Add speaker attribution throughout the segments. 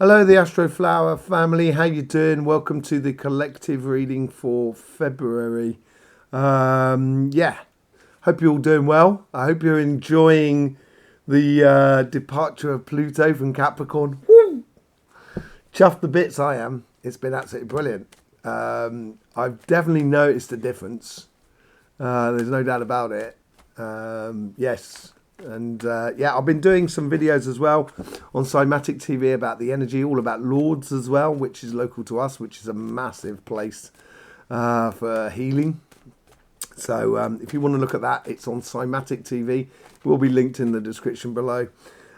Speaker 1: Hello, the Astroflower family. How you doing? Welcome to the collective reading for February. Yeah, hope you're all doing well. I hope you're enjoying the departure of Pluto from Capricorn. Woo! Chuffed the bits I am. It's been absolutely brilliant. I've definitely noticed a difference. There's no doubt about it. Yes. And yeah, I've been doing some videos as well on Cymatic TV about the energy, all about Lords as well, which is local to us, which is a massive place for healing. So if you want to look at that, it's on Cymatic TV. It will be linked in the description below.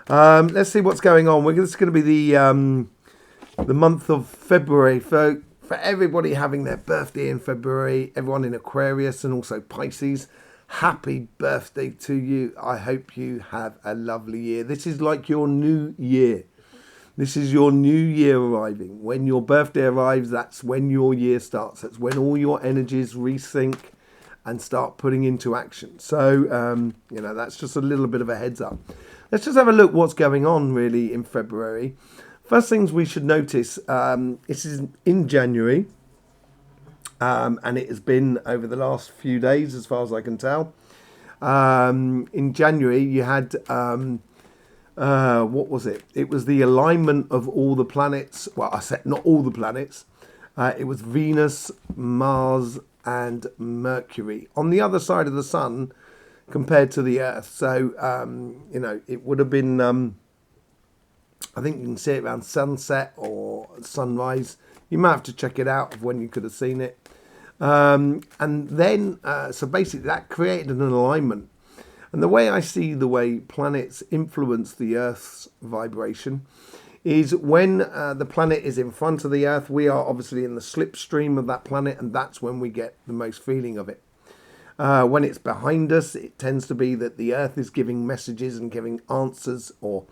Speaker 1: Let's see what's going on. This is going to be the month of February for everybody having their birthday in February, everyone in Aquarius and also Pisces. Happy birthday to you. I hope you have a lovely year. This is like your new year. This is your new year arriving. When your birthday arrives, that's when your year starts. That's when all your energies resync and start putting into action. So, that's just a little bit of a heads up. Let's just have a look what's going on really in February. First things we should notice, this is in January. And it has been over the last few days, as far as I can tell. In January, you had, what was it? It was the alignment of all the planets. Well, I said not all the planets. It was Venus, Mars, and Mercury on the other side of the sun compared to the Earth. So, it would have been, I think you can see it around sunset or sunrise. You might have to check it out of when you could have seen it. And then, so basically that created an alignment. And the way I see the way planets influence the Earth's vibration is when the planet is in front of the Earth, we are obviously in the slipstream of that planet, and that's when we get the most feeling of it. When it's behind us, it tends to be that the Earth is giving messages and giving answers or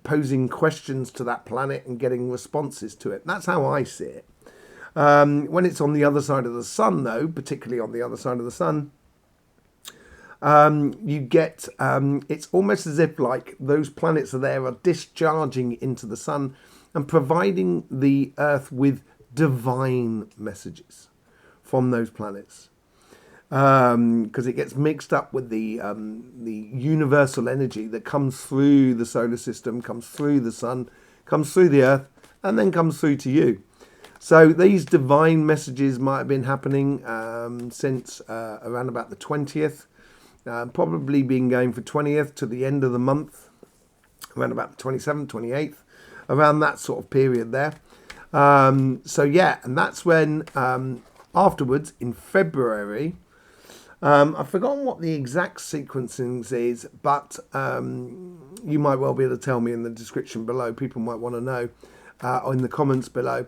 Speaker 1: posing questions to that planet and getting responses to it. That's how I see it. When it's on the other side of the sun, though, particularly on the other side of the sun, you get, it's almost as if like those planets are discharging into the sun and providing the Earth with divine messages from those planets. Because it gets mixed up with the universal energy that comes through the solar system, comes through the sun, comes through the Earth, and then comes through to you. So these divine messages might have been happening since around about the 20th, probably been going for 20th to the end of the month, around about the 27th, 28th, around that sort of period there. So yeah, and that's when afterwards in February, I've forgotten what the exact sequencing is, but you might well be able to tell me in the description below. People might want to know in the comments below.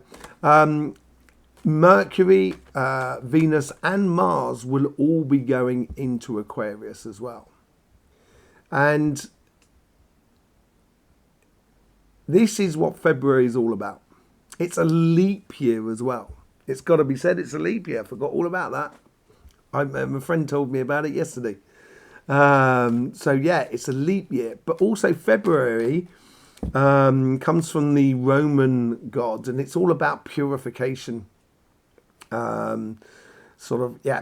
Speaker 1: Mercury, Venus and Mars will all be going into Aquarius as well. And this is what February is all about. It's a leap year as well. It's got to be said, it's a leap year. I forgot all about that. My friend told me about it yesterday. So yeah, it's a leap year. But also February comes from the Roman gods, and it's all about purification.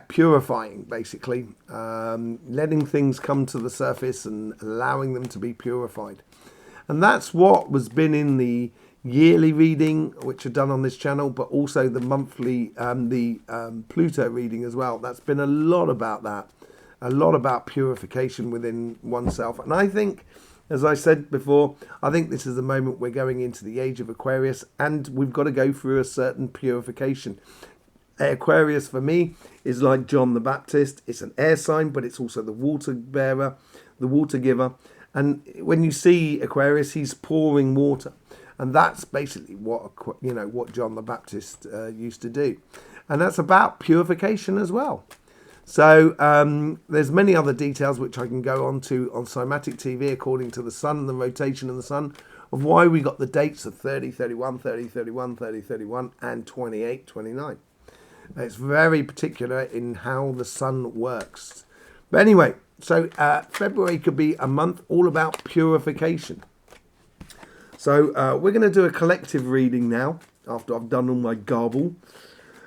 Speaker 1: Purifying, basically. Letting things come to the surface and allowing them to be purified. And that's what was been in the yearly reading, which are done on this channel, but also the monthly, Pluto reading as well. That's been a lot about that, a lot about purification within oneself. And I think, as I said before, I think this is the moment we're going into the age of Aquarius, and we've got to go through a certain purification. Aquarius for me is like John the Baptist. It's an air sign, but it's also the water bearer, the water giver. And when you see Aquarius, he's pouring water. And that's basically what John the Baptist used to do. And that's about purification as well. So there's many other details which I can go on to on Cymatic TV according to the sun and the rotation of the sun, of why we got the dates of 30, 31, 30, 31, 30, 31 and 28, 29. It's very particular in how the sun works. But anyway, so February could be a month all about purification. So we're going to do a collective reading now, after I've done all my garble.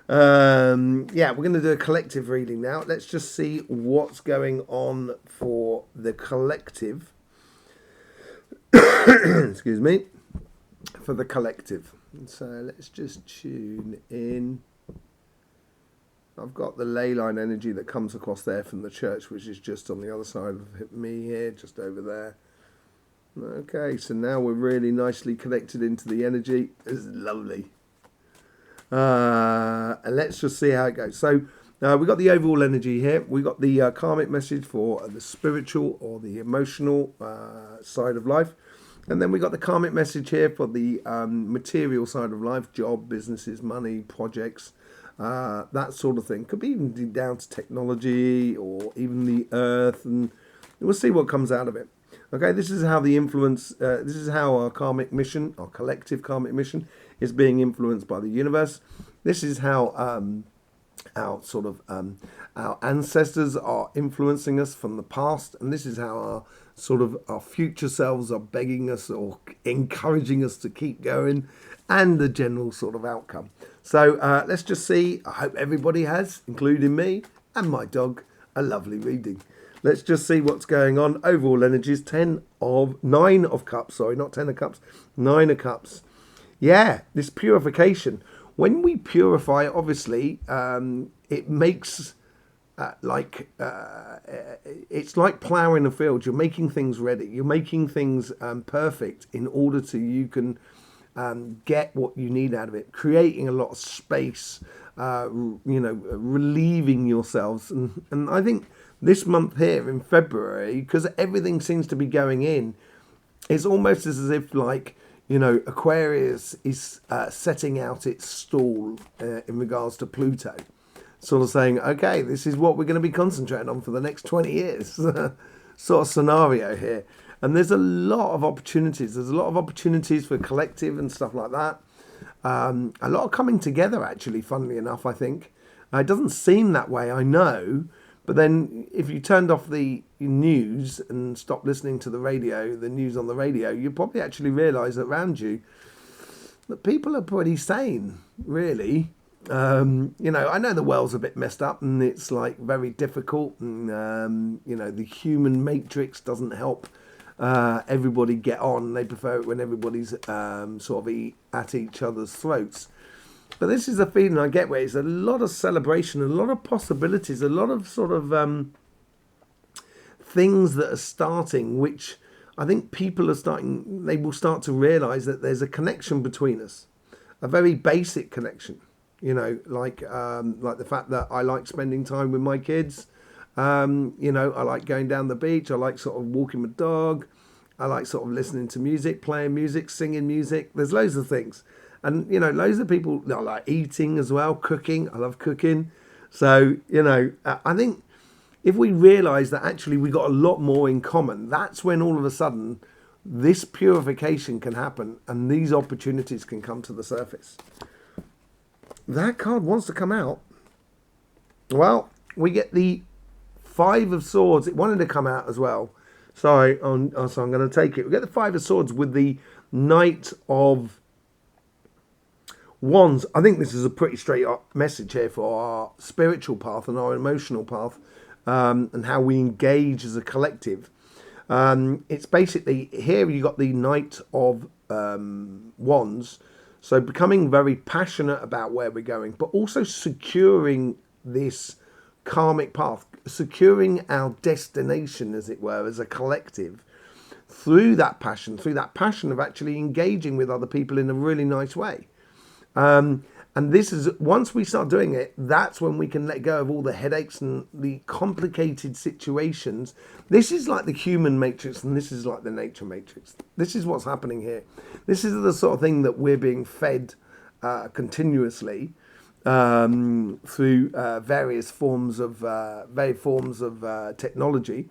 Speaker 1: Yeah, we're going to do a collective reading now. Let's just see what's going on for the collective. Excuse me. For the collective. So let's just tune in. I've got the ley line energy that comes across there from the church, which is just on the other side of me here, just over there. Okay, so now we're really nicely connected into the energy. This is lovely. And let's just see how it goes. So we've got the overall energy here. We've got the karmic message for the spiritual or the emotional side of life. And then we got the karmic message here for the material side of life, job, businesses, money, projects, that sort of thing. Could be even down to technology or even the earth, and we'll see what comes out of it. Okay, this is how the influence, this is how our karmic mission, our collective karmic mission, is being influenced by the universe. This is how our ancestors are influencing us from the past, and this is how our future selves are begging us or encouraging us to keep going, and the general sort of outcome. So let's just see. I hope everybody has, including me and my dog, a lovely reading. Let's just see what's going on. Overall energies, 9 of cups, sorry, not 10 of cups, 9 of cups. Yeah, this purification. When we purify, obviously, it makes it's like ploughing a field. You're making things ready. You're making things perfect in order to you can get what you need out of it. Creating a lot of space, relieving yourselves. And I think this month here in February, because everything seems to be going in, it's almost as if Aquarius is setting out its stall in regards to Pluto. Sort of saying, okay, this is what we're going to be concentrating on for the next 20 years. Sort of scenario here. And there's a lot of opportunities. There's a lot of opportunities for collective and stuff like that. A lot of coming together, actually, funnily enough, I think. It doesn't seem that way, I know. But then if you turned off the news and stopped listening to the news on the radio, you probably actually realise around you that people are pretty sane, really. I know the world's a bit messed up and it's like very difficult, and the human matrix doesn't help everybody get on. They prefer it when everybody's sort of at each other's throats. But this is a feeling I get where it's a lot of celebration, a lot of possibilities, a lot of sort of things that are starting, which I think people are starting, they will start to realise that there's a connection between us, a very basic connection. Like the fact that I like spending time with my kids. I like going down the beach. I like sort of walking my dog. I like sort of listening to music, playing music, singing music. There's loads of things. And, loads of people like eating as well, cooking. I love cooking. So, I think if we realise that actually we got a lot more in common, that's when all of a sudden this purification can happen and these opportunities can come to the surface. That card wants to come out. Well, we get the 5 of Swords. It wanted to come out as well. Sorry, so I'm going to take it. We get the 5 of Swords with the Knight of Wands. I think this is a pretty straight up message here for our spiritual path and our emotional path, and how we engage as a collective. It's basically, here you got the Knight of Wands. So becoming very passionate about where we're going, but also securing this karmic path, securing our destination, as it were, as a collective, through that passion of actually engaging with other people in a really nice way. And this is, once we start doing it, that's when we can let go of all the headaches and the complicated situations. This is like the human matrix and this is like the nature matrix. This is what's happening here. This is the sort of thing that we're being fed continuously through various forms of technology.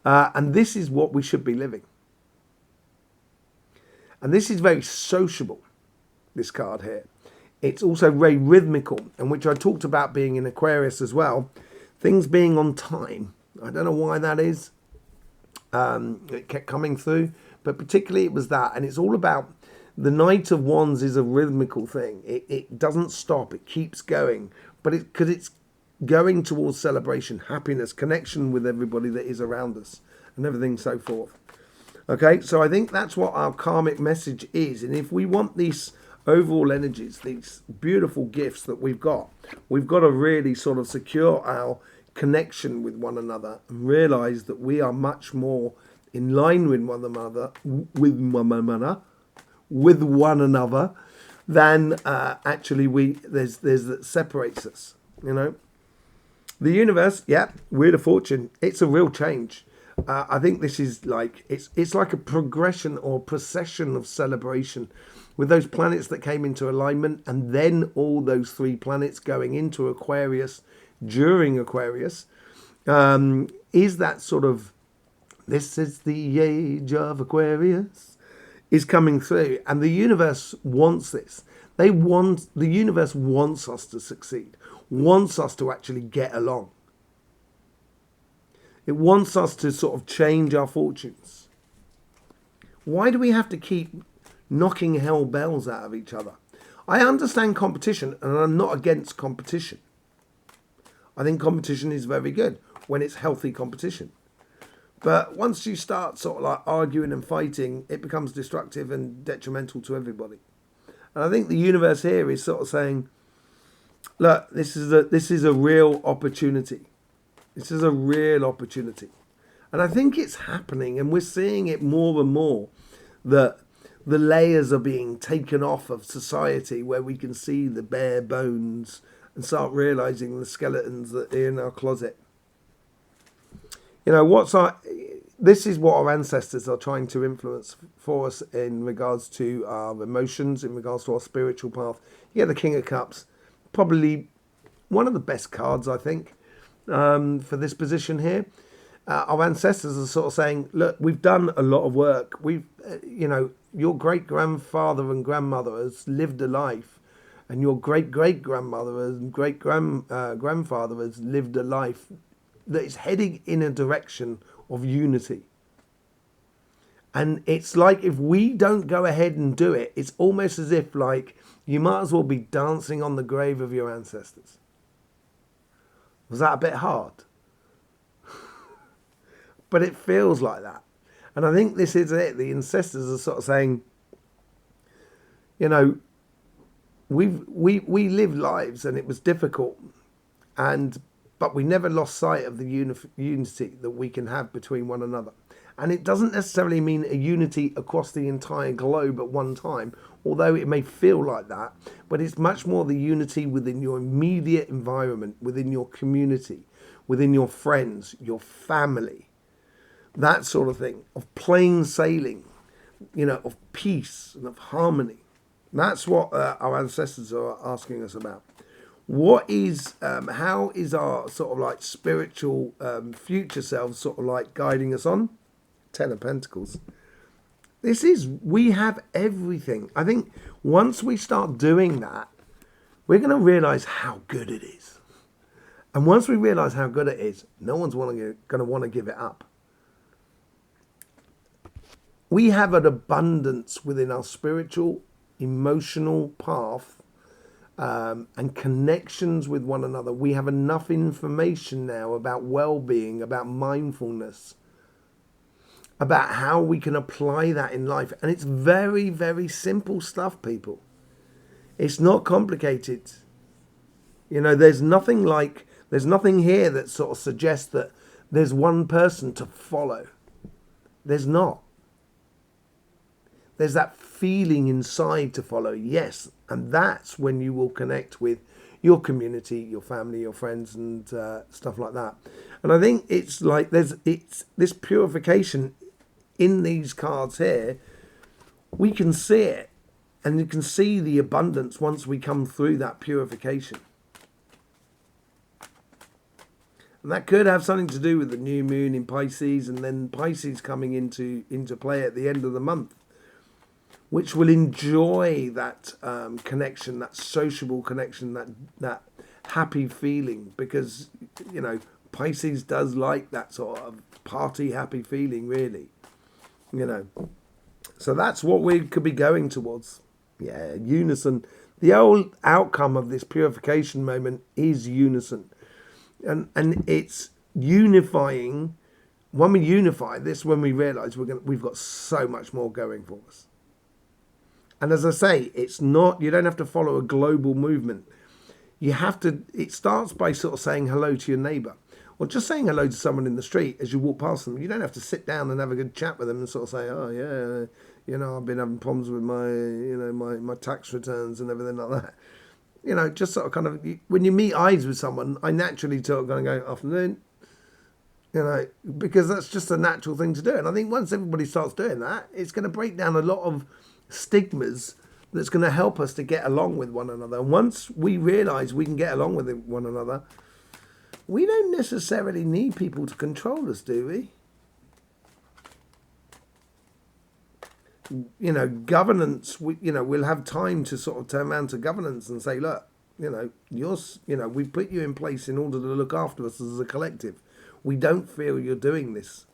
Speaker 1: And this is what we should be living. And this is very sociable, this card here. It's also very rhythmical, and which I talked about being in Aquarius as well. Things being on time. I don't know why that is. It kept coming through, but particularly it was that. And it's all about The Knight of Wands is a rhythmical thing. It doesn't stop. It keeps going. But because it's going towards celebration, happiness, connection with everybody that is around us and everything so forth. Okay, so I think that's what our karmic message is. And if we want these overall energies, these beautiful gifts that we've got to really sort of secure our connection with one another and realize that we are much more in line with one another, than actually there's that separates us. You know, the universe, yeah, Wheel of Fortune, it's a real change. I think this is like it's like a progression or procession of celebration with those planets that came into alignment, and then all those 3 planets going into Aquarius during Aquarius. Is that sort of, this is the age of Aquarius, is coming through, and the universe wants this. The universe wants us to succeed, wants us to actually get along. It wants us to sort of change our fortunes. Why do we have to keep knocking hell bells out of each other? I understand competition, and I'm not against competition. I think competition is very good when it's healthy competition. But once you start sort of like arguing and fighting, it becomes destructive and detrimental to everybody. And I think the universe here is sort of saying, look, this is a real opportunity. This is a real opportunity. And I think it's happening, and we're seeing it more and more, that the layers are being taken off of society, where we can see the bare bones and start realizing the skeletons that are in our closet. You know, this is what our ancestors are trying to influence for us in regards to our emotions, in regards to our spiritual path. Yeah, the King of Cups, probably one of the best cards, I think, for this position here. Our ancestors are sort of saying, look, we've done a lot of work. Your great-grandfather and grandmother has lived a life, and your great-great-grandmother and great-grandfather has lived a life that is heading in a direction of unity. And it's like, if we don't go ahead and do it, it's almost as if like you might as well be dancing on the grave of your ancestors. Was that a bit hard? But it feels like that. And I think this is it. The ancestors are sort of saying, you know, we lived lives and it was difficult, but we never lost sight of the unity that we can have between one another. And it doesn't necessarily mean a unity across the entire globe at one time, although it may feel like that, but it's much more the unity within your immediate environment, within your community, within your friends, your family, that sort of thing, of plain sailing, you know, of peace and of harmony. That's what our ancestors are asking us about. How is our sort of like spiritual future selves sort of like guiding us on? 10 of Pentacles. We have everything. I think once we start doing that, we're going to realize how good it is. And once we realize how good it is, no one's going to want to give it up. We have an abundance within our spiritual, emotional path and connections with one another. We have enough information now about well-being, about mindfulness, about how we can apply that in life. And it's very, very simple stuff, people. It's not complicated. You know, there's nothing here that sort of suggests that there's one person to follow. There's not. There's that feeling inside to follow, yes. And that's when you will connect with your community, your family, your friends, and stuff like that. And I think it's like it's this purification in these cards here. We can see it, and you can see the abundance once we come through that purification. And that could have something to do with the new moon in Pisces, and then Pisces coming into play at the end of the month, which will enjoy that connection, that sociable connection, that happy feeling, because, you know, Pisces does like that sort of party happy feeling, really, you know. So that's what we could be going towards. Yeah, unison. The whole outcome of this purification moment is unison. And it's unifying. When we unify this, when we realise we've got so much more going for us. And as I say, it's not, you don't have to follow a global movement. You have to, it starts by sort of saying hello to your neighbour, or just saying hello to someone in the street as you walk past them. You don't have to sit down and have a good chat with them and sort of say, oh yeah, I've been having problems with my tax returns and everything like that. Just sort of kind of, when you meet eyes with someone, I naturally talk and go, afternoon, because that's just a natural thing to do. And I think once everybody starts doing that, it's going to break down a lot of stigmas that's going to help us to get along with one another. And once we realise we can get along with one another, we don't necessarily need people to control us, do we? Governance, we'll have time to sort of turn around to governance and say, look, we put you in place in order to look after us as a collective. We don't feel you're doing this.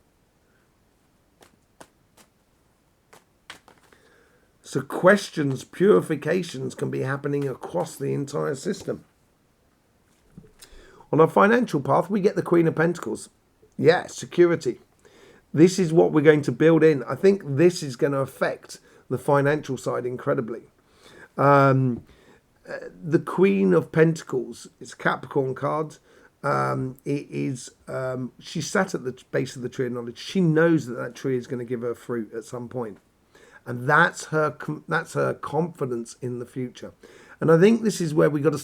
Speaker 1: So questions, purifications can be happening across the entire system. On our financial path, we get the Queen of Pentacles. Yeah, security. This is what we're going to build in. I think this is going to affect the financial side incredibly. The Queen of Pentacles is a Capricorn card. It is. She sat at the base of the tree of knowledge. She knows that tree is going to give her fruit at some point. And that's her confidence in the future. And I think this is where we got to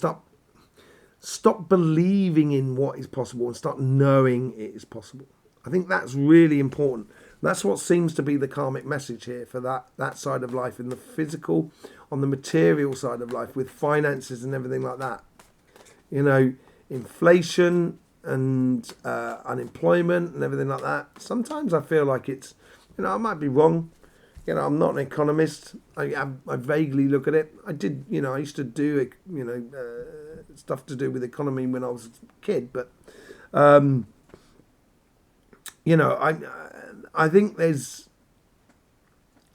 Speaker 1: stop believing in what is possible and start knowing it is possible. I think that's really important. That's what seems to be the karmic message here for that side of life, in the physical, on the material side of life, with finances and everything like that. Inflation and unemployment and everything like that. Sometimes I feel like it's, I might be wrong. I'm not an economist. I vaguely look at it. I did, I used to do, stuff to do with economy when I was a kid. But, I think there's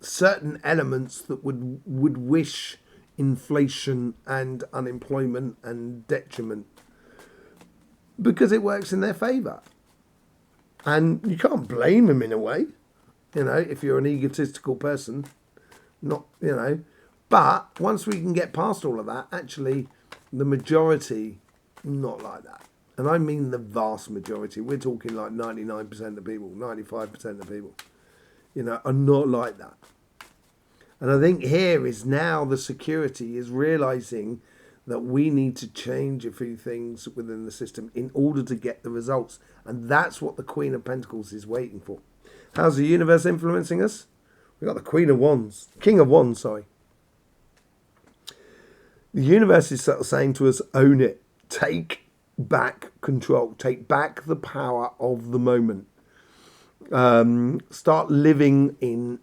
Speaker 1: certain elements that would wish inflation and unemployment and detriment because it works in their favour. And you can't blame them in a way. If you're an egotistical person, but once we can get past all of that, actually, the majority, not like that. And I mean the vast majority. We're talking like 99% of people, 95% of people, are not like that. And I think here is now the security is realising that we need to change a few things within the system in order to get the results. And that's what the Queen of Pentacles is waiting for. How's the universe influencing us? We've got the King of Wands. The universe is sort of saying to us, own it. Take back control. Take back the power of the moment. Start living in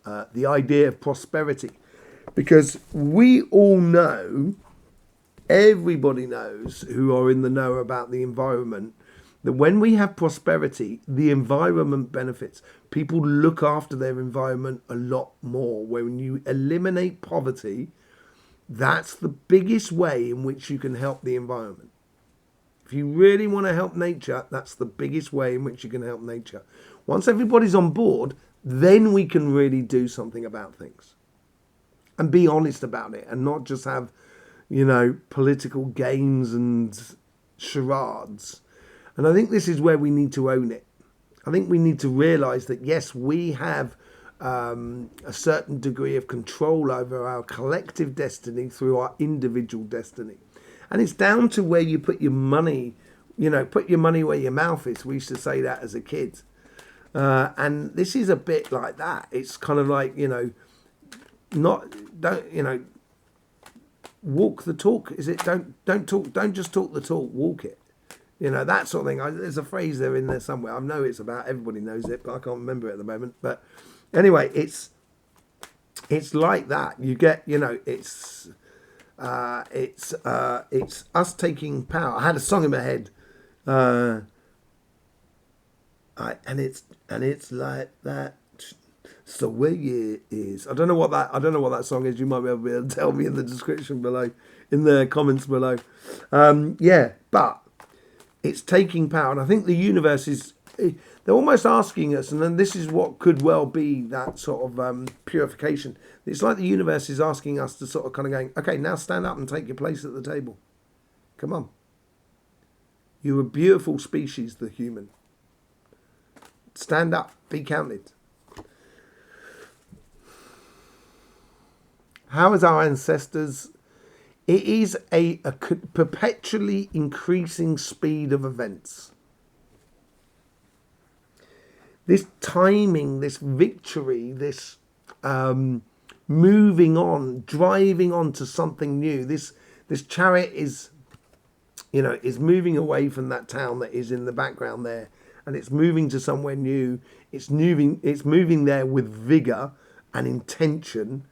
Speaker 1: the idea of prosperity. Because we all know, everybody knows who are in the know about the environment, that when we have prosperity, the environment benefits. People look after their environment a lot more. When you eliminate poverty, that's the biggest way in which you can help the environment. If you really want to help nature, that's the biggest way in which you can help nature. Once everybody's on board, then we can really do something about things. And be honest about it, and not just have, political games and charades. And I think this is where we need to own it. I think we need to realise that, yes, we have a certain degree of control over our collective destiny through our individual destiny. And it's down to where you put your money, put your money where your mouth is. We used to say that as a kid. And this is a bit like that. It's kind of like, walk the talk. Is it don't just talk the talk, walk it. That sort of thing. There's a phrase there in there somewhere. I know it's about, everybody knows it, but I can't remember it at the moment. But anyway, it's like that. You get, it's us taking power. I had a song in my head, and it's like that. It's the way it is. I don't know what that song is. You might be able to tell me in the description below, in the comments below. Yeah, but it's taking power, and I think the universe is. They're almost asking us, and then this is what could well be that sort of purification. It's like the universe is asking us to sort of kind of going, okay, now stand up and take your place at the table. Come on. You're a beautiful species, the human. Stand up, be counted. How is our ancestors? It is a perpetually increasing speed of events. This timing, this victory, this moving on, driving on to something new. This chariot is, is moving away from that town that is in the background there, and it's moving to somewhere new. It's moving there with vigor and intention.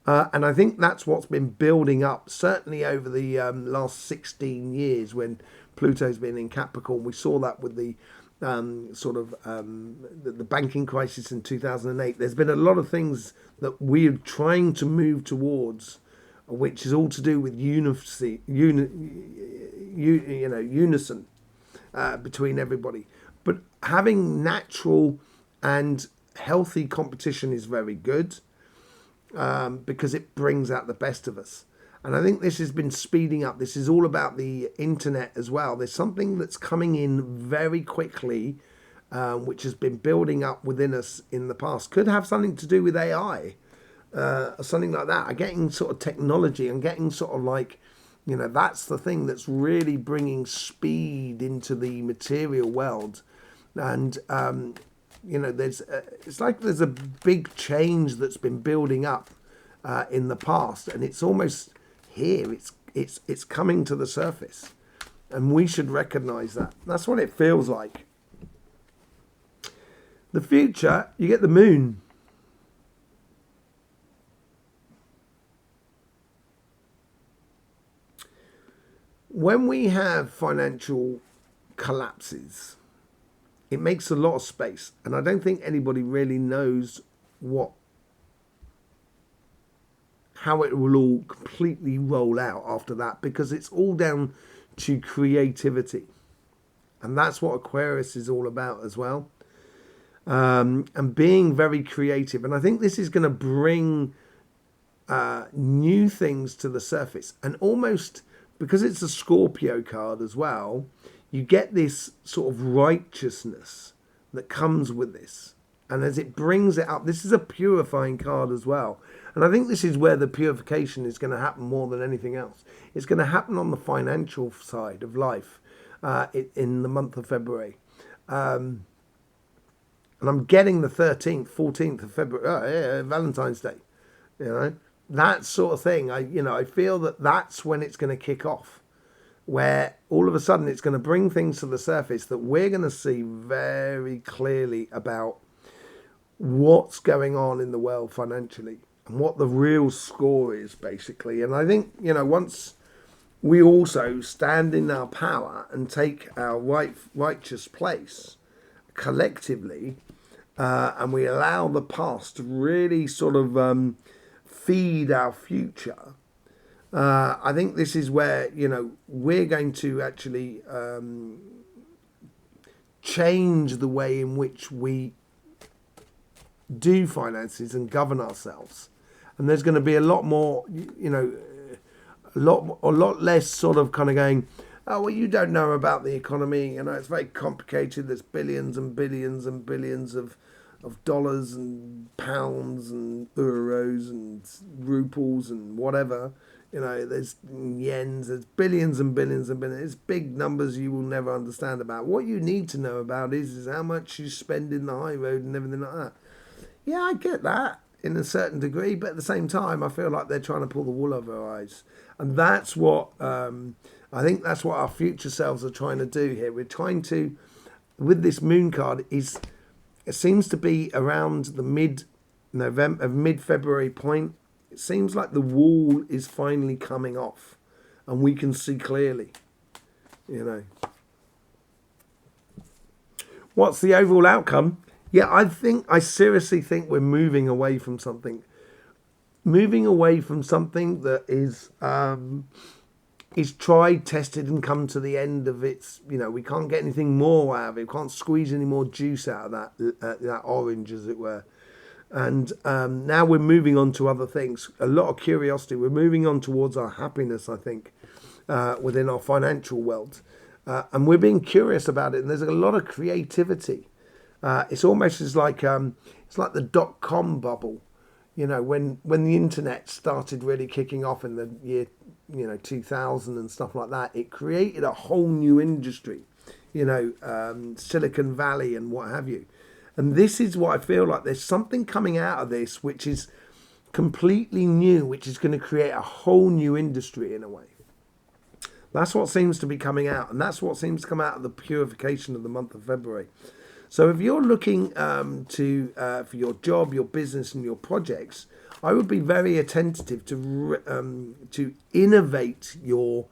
Speaker 1: And I think that's what's been building up, certainly over the last 16 years when Pluto's been in Capricorn. We saw that with the the banking crisis in 2008. There's been a lot of things that we're trying to move towards, which is all to do with unison between everybody. But having natural and healthy competition is very good. Because it brings out the best of us. And I think this has been speeding up. This is all about the internet as well. There's something that's coming in very quickly, which has been building up within us in the past. Could have something to do with AI, or something like that. I'm getting sort of technology and getting sort of like, that's the thing that's really bringing speed into the material world. And, it's like there's a big change that's been building up in the past, and it's almost here. It's coming to the surface, and we should recognise that. That's what it feels like. The future, you get the moon. When we have financial collapses, it makes a lot of space, and I don't think anybody really knows how it will all completely roll out after that, because it's all down to creativity, and that's what Aquarius is all about as well, and being very creative. And I think this is going to bring new things to the surface, and almost because it's a Scorpio card as well, you get this sort of righteousness that comes with this. And as it brings it up, this is a purifying card as well. And I think this is where the purification is going to happen more than anything else. It's going to happen on the financial side of life in the month of February. And I'm getting the 13th, 14th of February, Valentine's Day. That sort of thing. I feel that that's when it's going to kick off, where all of a sudden it's going to bring things to the surface that we're going to see very clearly about what's going on in the world financially and what the real score is, basically. And I think, once we also stand in our power and take our righteous place collectively, and we allow the past to really sort of feed our future, I think this is where, we're going to actually change the way in which we do finances and govern ourselves. And there's going to be a lot more, a lot less sort of kind of going, oh, well, you don't know about the economy. It's very complicated. There's billions and billions and billions of dollars and pounds and euros and rubles and whatever. There's yens, there's billions and billions and billions. It's big numbers you will never understand about. What you need to know about is how much you spend in the high road and everything like that. Yeah, I get that in a certain degree, but at the same time, I feel like they're trying to pull the wool over our eyes. And that's what, I think that's what our future selves are trying to do here. We're trying to, with this moon card, it seems to be around the mid-February point. It seems like the wall is finally coming off and we can see clearly, What's the overall outcome? Yeah, I seriously think we're moving away from something that is tried, tested, and come to the end of its. We can't get anything more out of it. We can't squeeze any more juice out of that orange, as it were. And now we're moving on to other things. A lot of curiosity. We're moving on towards our happiness, I think, within our financial world, and we're being curious about it. And there's a lot of creativity. It's almost as like it's like the .com bubble. When the internet started really kicking off in the year 2000 and stuff like that, it created a whole new industry. Silicon Valley and what have you. And this is what I feel like. There's something coming out of this which is completely new, which is going to create a whole new industry in a way. That's what seems to be coming out, and that's what seems to come out of the purification of the month of February. So if you're looking for your job, your business, and your projects, I would be very attentive to innovate your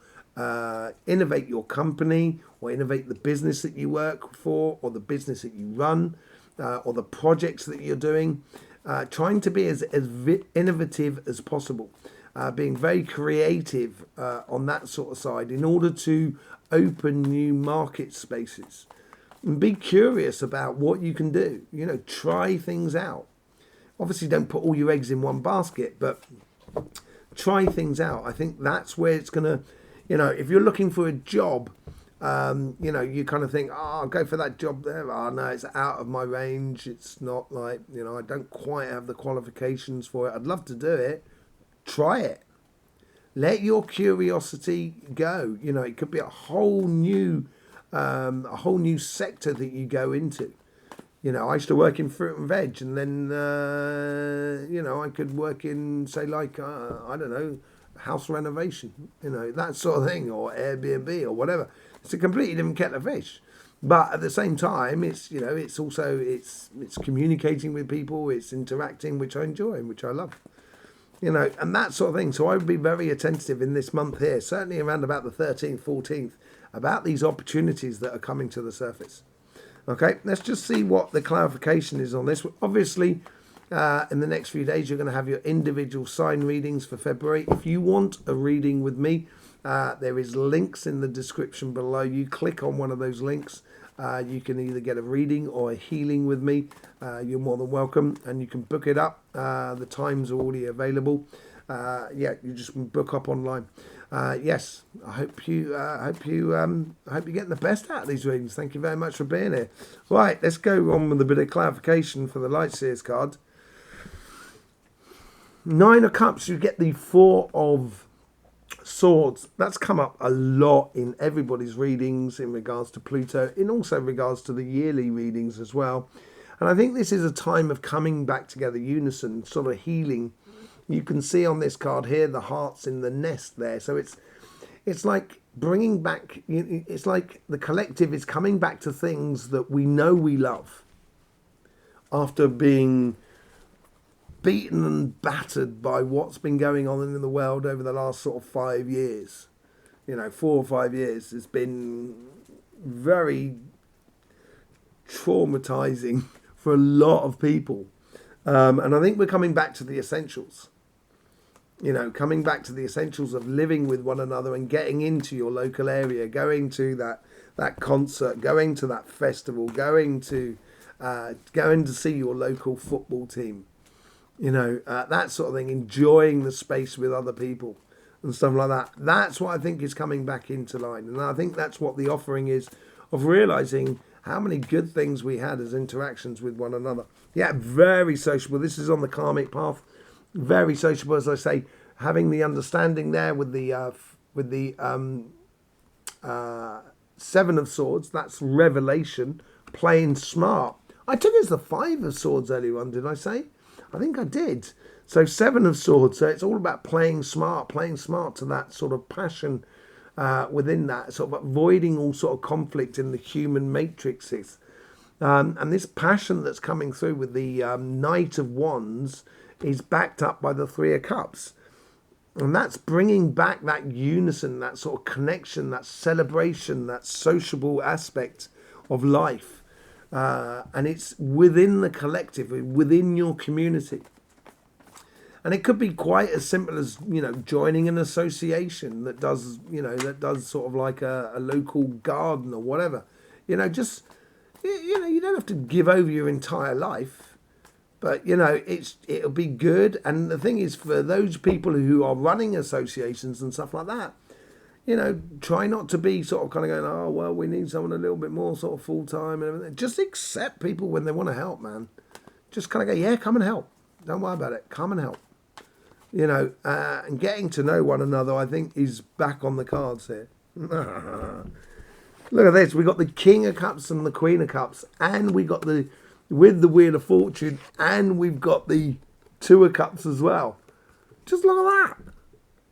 Speaker 1: company, or innovate the business that you work for, or the business that you run, or the projects that you're doing. Trying to be as innovative as possible, being very creative on that sort of side in order to open new market spaces. And be curious about what you can do. Try things out. Obviously, don't put all your eggs in one basket, but try things out. I think that's where it's going to, if you're looking for a job, you kind of think, oh, I'll go for that job there. Oh, no, it's out of my range. It's not like, I don't quite have the qualifications for it. I'd love to do it. Try it. Let your curiosity go. It could be a whole new sector that you go into. I used to work in fruit and veg, and then I could work in, say, like I don't know, house renovation, that sort of thing, or Airbnb or whatever. It's a completely different kettle of fish, but at the same time, it's also it's communicating with people, it's interacting, which I enjoy and which I love. And that sort of thing. So I would be very attentive in this month here, certainly around about the 13th, 14th, about these opportunities that are coming to the surface. Okay, let's just see what the clarification is on this. Obviously, in the next few days, you're going to have your individual sign readings for February. If you want a reading with me, there is links in the description below. You click on one of those links. You can either get a reading or a healing with me. You're more than welcome, and you can book it up. The times are already available. You just book up online. Yes, I hope you're getting the best out of these readings. Thank you very much for being here. Right, let's go on with a bit of clarification for the Light Seers card. 9 of Cups, you get the 4 of Swords. That's come up a lot in everybody's readings in regards to Pluto, in also regards to the yearly readings as well. And I think this is a time of coming back together, unison, sort of healing. You can see on this card here the hearts in the nest there. So it's like bringing back, it's like the collective is coming back to things that we know we love after being beaten and battered by what's been going on in the world over the last sort of 5 years. 4 or 5 years has been very traumatizing for a lot of people. And I think we're coming back to the essentials. Coming back to the essentials of living with one another and getting into your local area, going to that concert, going to that festival, going to see your local football team. That sort of thing, enjoying the space with other people and stuff like that. That's what I think is coming back into line. And I think that's what the offering is, of realising how many good things we had as interactions with one another. Yeah, very sociable. This is on the karmic path. Very sociable, as I say, having the understanding there with the 7 of Swords. That's revelation, playing smart. I took it as the 5 of Swords earlier on, did I say? I think I did. So 7 of Swords. So it's all about playing smart to that sort of passion within that, sort of avoiding all sort of conflict in the human matrices. And this passion that's coming through with the Knight of Wands is backed up by the 3 of Cups. And that's bringing back that unison, that sort of connection, that celebration, that sociable aspect of life. and it's within the collective, within your community. And it could be quite as simple as, joining an association that does, sort of like a local garden or whatever. Just, you don't have to give over your entire life, but, it'll be good. And the thing is, for those people who are running associations and stuff like that, try not to be sort of kind of going, oh, well, we need someone a little bit more sort of full-time and everything. Just accept people when they want to help, man. Just kind of go, yeah, come and help. Don't worry about it. Come and help. And getting to know one another, I think, is back on the cards here. Look at this. We got the King of Cups and the Queen of Cups, and we got with the Wheel of Fortune, and we've got the Two of Cups as well. Just look at that.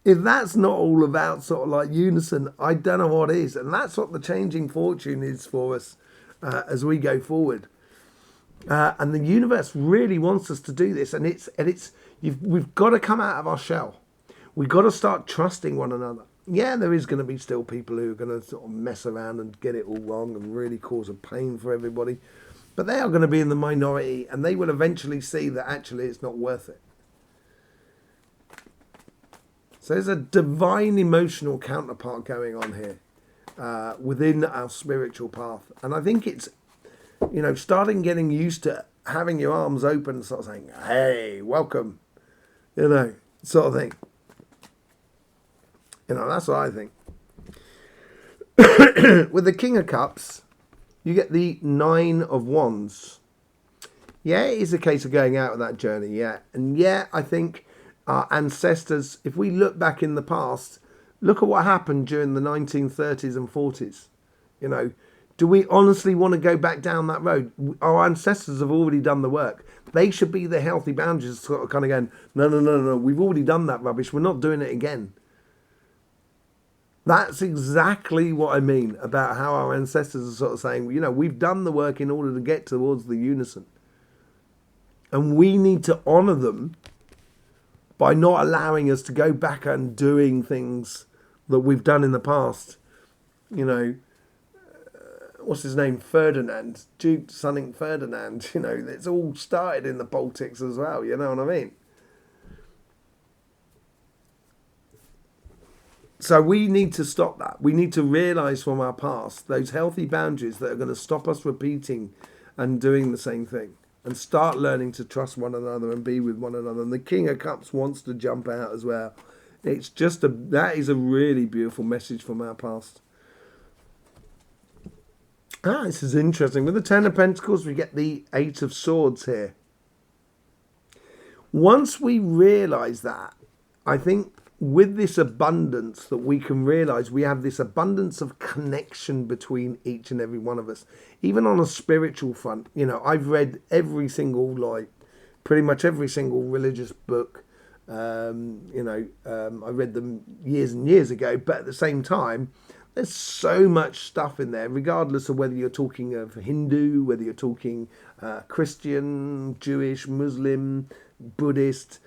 Speaker 1: If that's not all about sort of like unison, I don't know what is. And that's what the changing fortune is for us as we go forward. And the universe really wants us to do this, and we've got to come out of our shell. We've got to start trusting one another. Yeah, there is going to be still people who are going to sort of mess around and get it all wrong and really cause a pain for everybody, but they are going to be in the minority, and they will eventually see that actually it's not worth it. So there's a divine emotional counterpart going on here within our spiritual path, and I think it's starting getting used to having your arms open and sort of saying, hey, welcome, sort of thing. That's what I think. With the King of Cups, you get the Nine of Wands. Yeah, it is a case of going out on that journey, yeah. And yeah, I think our ancestors, if we look back in the past, look at what happened during the 1930s and 40s. Do we honestly want to go back down that road? Our ancestors have already done the work. They should be the healthy boundaries, sort of kind of going, no, we've already done that rubbish. We're not doing it again. That's exactly what I mean about how our ancestors are sort of saying, we've done the work in order to get towards the unison. And we need to honour them by not allowing us to go back and doing things that we've done in the past. What's his name? Ferdinand, Duke Sonning Ferdinand. It's all started in the Baltics as well. You know what I mean? So we need to stop that. We need to realise from our past those healthy boundaries that are going to stop us repeating and doing the same thing, and start learning to trust one another and be with one another. And the King of Cups wants to jump out as well. It's just that is a really beautiful message from our past. This is interesting. With the Ten of Pentacles, we get the Eight of Swords here. Once we realise that, I think with this abundance that we can realise, we have this abundance of connection between each and every one of us. Even on a spiritual front, I've read pretty much every single religious book. I read them years and years ago, but at the same time, there's so much stuff in there, regardless of whether you're talking of Hindu, whether you're talking Christian, Jewish, Muslim, Buddhist,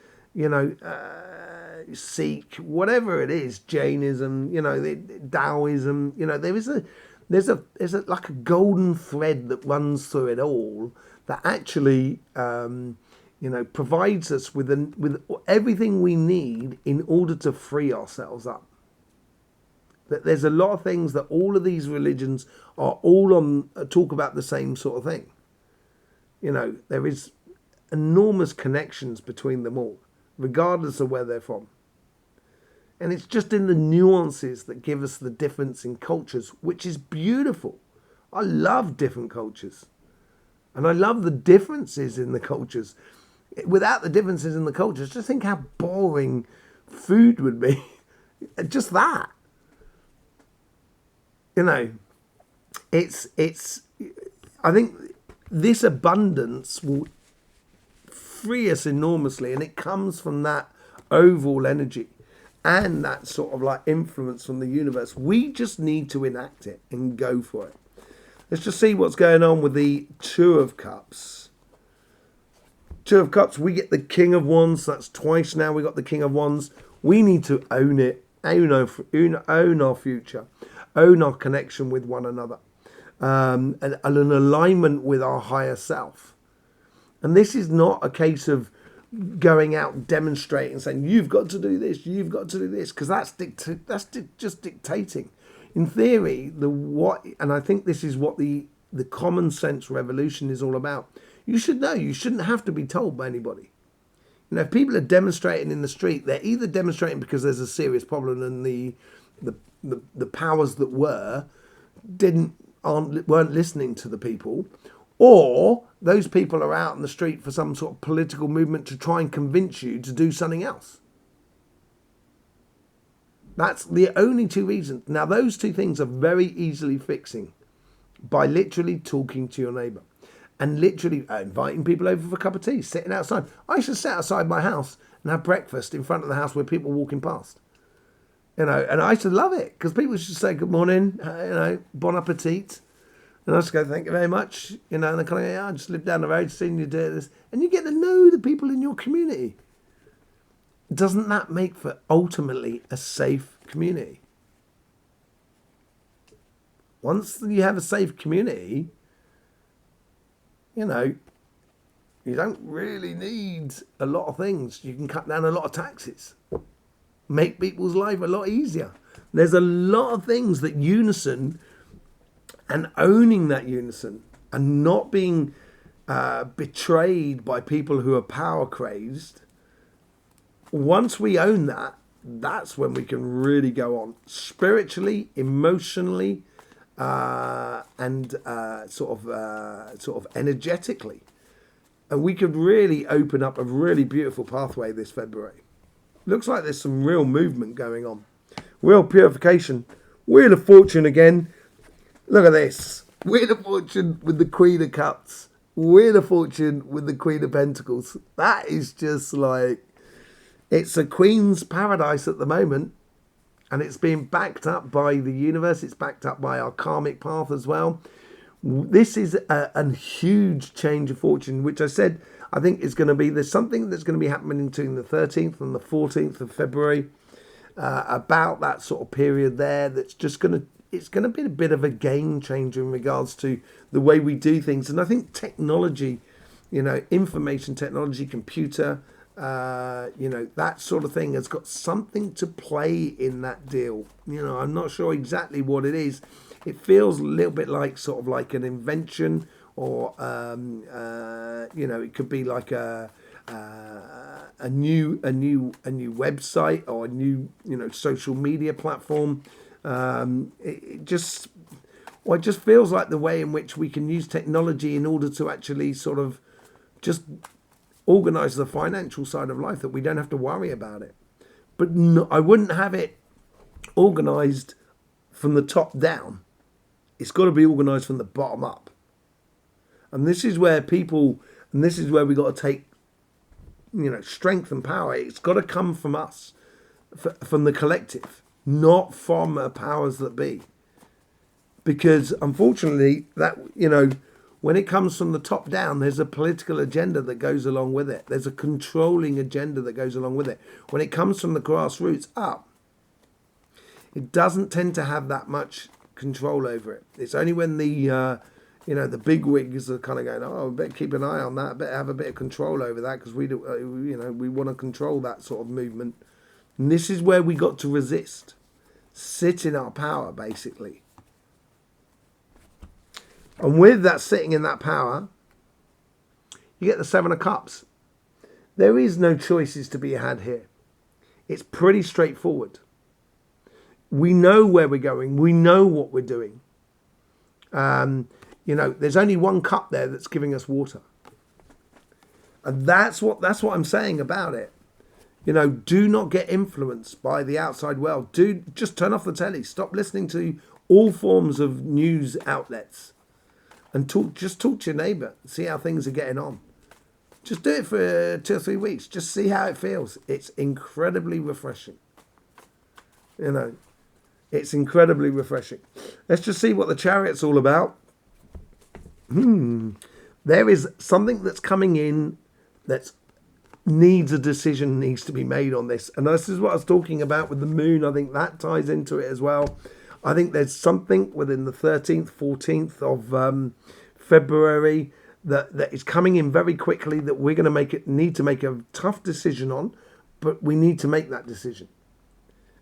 Speaker 1: Sikh, whatever it is, Jainism, Taoism, there's like a golden thread that runs through it all that actually, provides us with everything we need in order to free ourselves up. That there's a lot of things that all of these religions are all on talk about the same sort of thing. There is enormous connections between them all, regardless of where they're from. And it's just in the nuances that give us the difference in cultures, which is beautiful. I love different cultures. And I love the differences in the cultures. Without the differences in the cultures, just think how boring food would be. Just that. I think this abundance will free us enormously, and it comes from that overall energy and that sort of like influence from the universe. We just need to enact it and go for it. Let's just see what's going on with the Two of Cups. Two of Cups, we get the King of Wands. That's twice now we got the King of Wands. We need to own it, own our future, own our connection with one another. and an alignment with our higher self. And this is not a case of going out and demonstrating, saying you've got to do this, you've got to do this, because just dictating. In theory, and I think this is what the common sense revolution is all about. You should know. You shouldn't have to be told by anybody. You know, if people are demonstrating in the street, they're either demonstrating because there's a serious problem and the powers that weren't listening to the people, or those people are out in the street for some sort of political movement to try and convince you to do something else. That's the only two reasons. Now, those two things are very easily fixing by literally talking to your neighbour and literally inviting people over for a cup of tea, sitting outside. I used to sit outside my house and have breakfast in front of the house with people walking past. You know, and I used to love it because people used to say good morning, bon appetit. And I just go, thank you very much. You know, and they're kind of, I just live down the road, seeing you do this. And you get to know the people in your community. Doesn't that make for ultimately a safe community? Once you have a safe community, you know, you don't really need a lot of things. You can cut down a lot of taxes. Make people's life a lot easier. There's a lot of things that unison, and owning that unison and not being betrayed by people who are power crazed. Once we own that, that's when we can really go on spiritually, emotionally, and sort of energetically. And we could really open up a really beautiful pathway this February. Looks like there's some real movement going on. Real purification. Wheel of Fortune again. Look at this. Wheel of Fortune with the Queen of Cups. Wheel of Fortune with the Queen of Pentacles. That is just like, it's a Queen's paradise at the moment. And it's being backed up by the universe. It's backed up by our karmic path as well. This is a huge change of fortune, which I said, I think is going to be, there's something that's going to be happening between the 13th and the 14th of February. About that sort of period there, that's just going to, it's going to be a bit of a game changer in regards to the way we do things. And I think technology, you know, information technology, computer, you know, that sort of thing has got something to play in that deal. You know, I'm not sure exactly what it is. It feels a little bit like sort of like an invention, or, you know, it could be like a new website, or a new, you know, social media platform. It just feels like the way in which we can use technology in order to actually sort of just organize the financial side of life, that we don't have to worry about it. But no, I wouldn't have it organized from the top down. It's got to be organized from the bottom up. And this is where we got to take, you know, strength and power. It's got to come from us, from the collective, not from powers that be. Because unfortunately, that, you know, when it comes from the top down, there's a political agenda that goes along with it. There's a controlling agenda that goes along with it. When it comes from the grassroots up, it doesn't tend to have that much control over it. It's only when the, you know, the big wigs are kind of going, oh, we better keep an eye on that, better have a bit of control over that, because we do, you know, we want to control that sort of movement. And this is where we got to resist, sit in our power, basically. And with that sitting in that power, you get the Seven of Cups. There is no choices to be had here. It's pretty straightforward. We know where we're going. We know what we're doing. You know, there's only one cup there that's giving us water. And that's what I'm saying about it. You know, do not get influenced by the outside world. Just turn off the telly. Stop listening to all forms of news outlets. And just talk to your neighbour. See how things are getting on. Just do it for 2 or 3 weeks. Just see how it feels. It's incredibly refreshing. You know, it's incredibly refreshing. Let's just see what the Chariot's all about. There is something that's coming in that needs a decision, needs to be made on this. And this is what I was talking about with the moon. I think that ties into it as well. I think there's something within the 13th, 14th of February that is coming in very quickly that we're going to need to make a tough decision on, but we need to make that decision.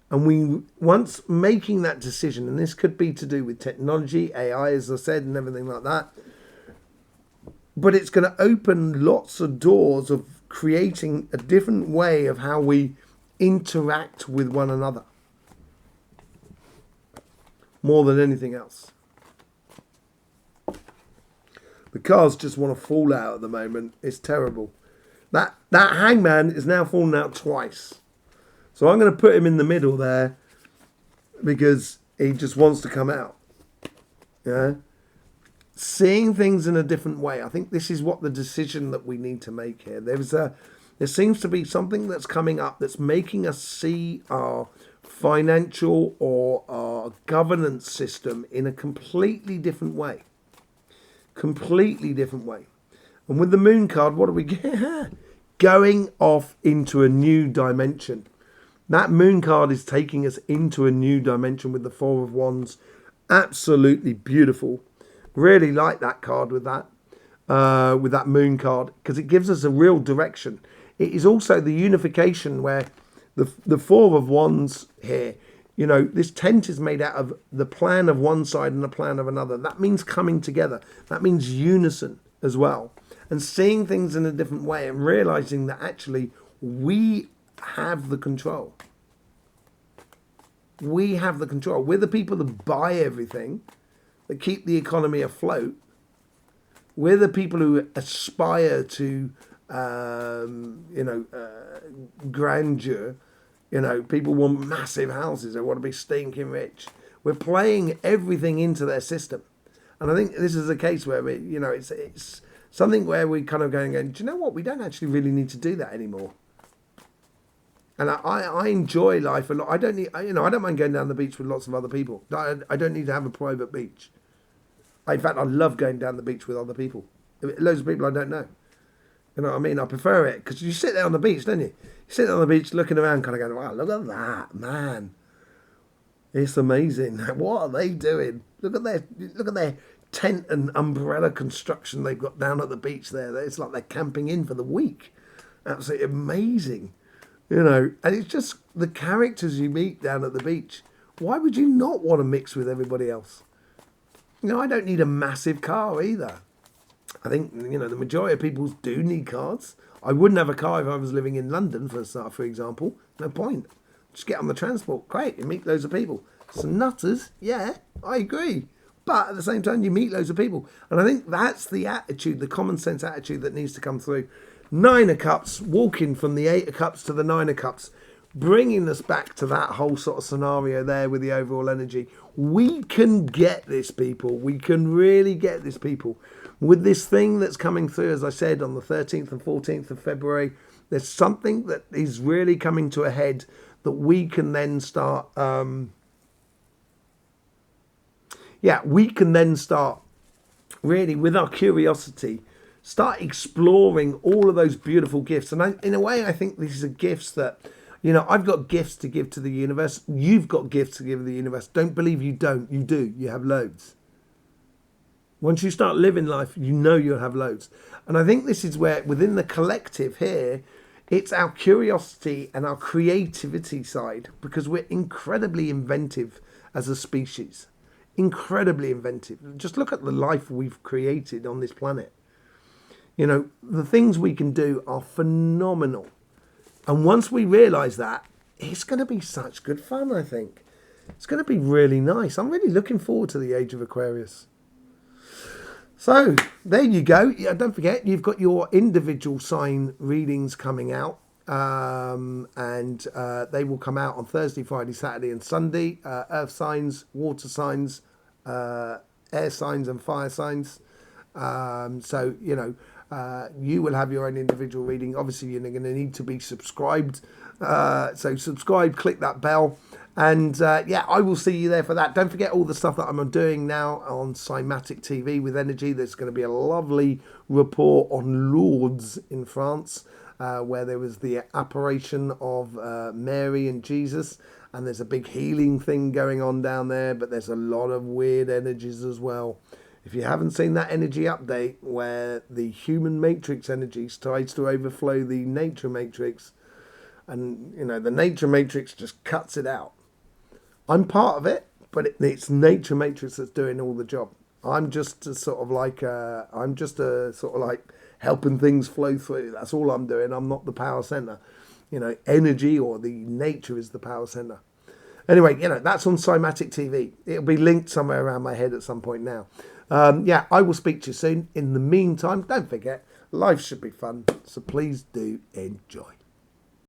Speaker 1: And once making that decision, and this could be to do with technology, AI, as I said, and everything like that, but it's going to open lots of doors of creating a different way of how we interact with one another. More than anything else. The cars just want to fall out at the moment. It's terrible. That hangman is now fallen out twice. So I'm going to put him in the middle there because he just wants to come out. Yeah. Seeing things in a different way. I think this is what the decision that we need to make here. There seems to be something that's coming up that's making us see our financial or our governance system in a completely different way. Completely different way. And with the moon card, what do we get? Going off into a new dimension. That moon card is taking us into a new dimension with the Four of Wands. Absolutely beautiful. Really like that card with that moon card, because it gives us a real direction. It is also the unification where the Four of Wands here, you know, this tent is made out of the plan of one side and the plan of another. That means coming together. That means unison as well. And seeing things in a different way and realizing that actually we have the control. We have the control. We're the people that buy everything, that keep the economy afloat. We're the people who aspire to, grandeur. You know, people want massive houses. They want to be stinking rich. We're playing everything into their system. And I think this is a case where, it's something where we kind of going, do you know what? We don't actually really need to do that anymore. And I enjoy life a lot. I don't mind going down the beach with lots of other people. I don't need to have a private beach. In fact, I love going down the beach with other people. Loads of people I don't know. You know what I mean? I prefer it because you sit there on the beach, don't you? You sit there on the beach looking around, kind of going, wow, look at that, man. It's amazing. What are they doing? Look at their tent and umbrella construction they've got down at the beach there. It's like they're camping in for the week. Absolutely amazing. You know, and it's just the characters you meet down at the beach. Why would you not want to mix with everybody else? You know, I don't need a massive car either. I think, the majority of people do need cars. I wouldn't have a car if I was living in London, for example. No point. Just get on the transport. Great, you meet loads of people. Some nutters, yeah, I agree. But at the same time, you meet loads of people. And I think that's the attitude, the common sense attitude that needs to come through. Nine of Cups, walking from the Eight of Cups to the Nine of Cups, bringing us back to that whole sort of scenario there with the overall energy. We can get this, people. We can really get this, people. With this thing that's coming through, as I said, on the 13th and 14th of February, there's something that is really coming to a head that we can then start... we can then start really, with our curiosity, start exploring all of those beautiful gifts. And in a way, I think these are gifts that, I've got gifts to give to the universe. You've got gifts to give to the universe. Don't believe you don't. You do. You have loads. Once you start living life, you'll have loads. And I think this is where, within the collective here, it's our curiosity and our creativity side, because we're incredibly inventive as a species. Incredibly inventive. Just look at the life we've created on this planet. The things we can do are phenomenal. And once we realise that, it's going to be such good fun, I think. It's going to be really nice. I'm really looking forward to the age of Aquarius. So, there you go. Yeah, don't forget, you've got your individual sign readings coming out. And they will come out on Thursday, Friday, Saturday and Sunday. Earth signs, water signs, air signs and fire signs. You will have your own individual reading. Obviously, you're going to need to be subscribed. So subscribe, click that bell. And I will see you there for that. Don't forget all the stuff that I'm doing now on Cymatic TV with Energy. There's going to be a lovely report on Lourdes in France, where there was the apparition of Mary and Jesus. and there's a big healing thing going on down there, but there's a lot of weird energies as well. If you haven't seen that energy update where the human matrix energy tries to overflow the nature matrix, and the nature matrix just cuts it out. I'm part of it, but it's nature matrix that's doing all the job. I'm just helping things flow through. That's all I'm doing. I'm not the power center. Energy or the nature is the power center. Anyway, that's on Cymatic TV. It'll be linked somewhere around my head at some point now. I will speak to you soon. In the meantime, don't forget, life should be fun. So please do enjoy.